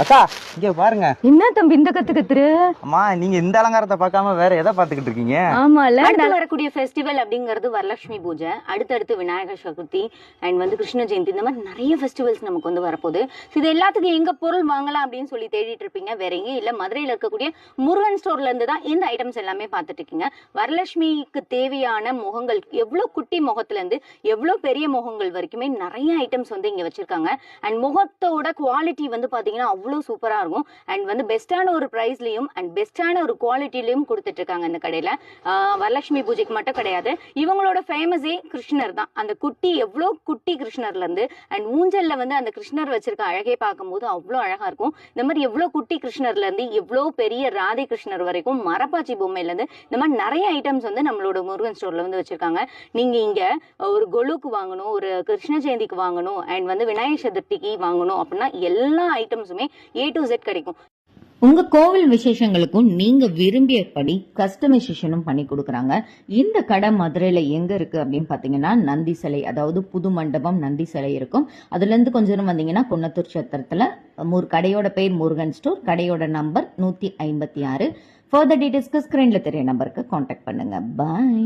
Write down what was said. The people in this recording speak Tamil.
அக்கா இங்க பாருங்க. என்ன தம்பி இந்த கத்துரு? அம்மா நீங்க இந்த அலங்காரத்தை பார்க்காம வேற எதை பாத்துக்கிட்டு இருக்கீங்க? ஆமால, அடுத்து வரக்கூடிய ஃபெஸ்டிவல் அப்படிங்கிறது வரலட்சுமி பூஜை, அடுத்தடுத்து விநாயகர் சதுர்த்தி அண்ட் வந்து கிருஷ்ண ஜெயந்தி, இந்த மாதிரி நிறைய ஃபெஸ்டிவல்ஸ் நமக்கு வந்து வரப்போகுது. இது எல்லாத்துக்கும் எங்க பொருள் வாங்கலாம் அப்படின்னு சொல்லி தேடிட்டு இருப்பீங்க. வேற எங்கேயும் இல்ல, மதுரையில இருக்கக்கூடிய முருகன் ஸ்டோர்ல இருந்து தான் இந்த ஐட்டம்ஸ் எல்லாமே பார்த்துட்டு இருக்கீங்க. வரலட்சுமிக்கு தேவையான முகங்கள், எவ்வளவு குட்டி முகத்துல இருந்து எவ்வளவு பெரிய முகங்கள் வரைக்குமே நிறைய ஐட்டம்ஸ் வந்து இங்க வச்சிருக்காங்க. அண்ட் முகத்தோட குவாலிட்டி வந்து பாத்தீங்கன்னா அவ்வளவு சூப்பரா இருக்கும். அண்ட் வந்து பெஸ்டான ஒரு பிரைஸ்லயும் அண்ட் பெஸ்டான ஒரு குவாலிட்டிலையும் கொடுத்துட்டு இருக்காங்க இந்த கடையில. வரலட்சுமி பூஜைக்கு மட்டும் கிடையாது, இவங்களோட ஃபேமஸே கிருஷ்ணர் தான். அந்த குட்டி எவ்வளோ குட்டி கிருஷ்ணர்ல இருந்து அண்ட் ஊஞ்சல்ல வந்து அந்த கிருஷ்ணர் வச்சிருக்க அழகே பார்க்கும்போது அவ்வளோ அழகா இருக்கும். இந்த மாதிரி எவ்வளோ குட்டி கிருஷ்ணர்ல இருந்து எவ்வளோ பெரிய ராதை கிருஷ்ணர் வரைக்கும், மரப்பாச்சி பொம்மையில இருந்து இந்த மாதிரி நிறைய ஐட்டம்ஸ் வந்து நம்மளோட முருகன் ஸ்டோர்ல வந்து வச்சிருக்காங்க. நீங்க இங்க ஒரு கொலுக்கு வாங்கணும், ஒரு கிருஷ்ண ஜெயந்திக்கு வாங்கணும் அண்ட் வந்து விநாயகர் சதுர்த்திக்கு வாங்கணும் அப்படின்னா எல்லா ஐட்டம்ஸுமே A to Z கிடைக்கும். உங்க கோவில் விசேஷங்களுக்கும் நீங்க விரும்பியபடி கஸ்டமைசேஷனும் பண்ணி கொடுக்குறாங்க. இந்த கடை மதுரையில எங்க இருக்கு அப்படின்னு பாத்தீங்கன்னா நந்தி சிலை, அதாவது புது மண்டபம் நந்தி சிலை இருக்கும். அதுல இருந்து கொஞ்சம் தூரம் வந்தீங்கன்னா குன்னத்தூர் சத்திரத்துல கடையோட பேர் முருகன் ஸ்டோர், கடையோட நம்பர் 156. ஃபர்தர் டீடைல்ஸ்க்கு ஸ்கிரீன்ல தெரிய நம்பருக்கு கான்டாக்ட் பண்ணுங்க. பாய்.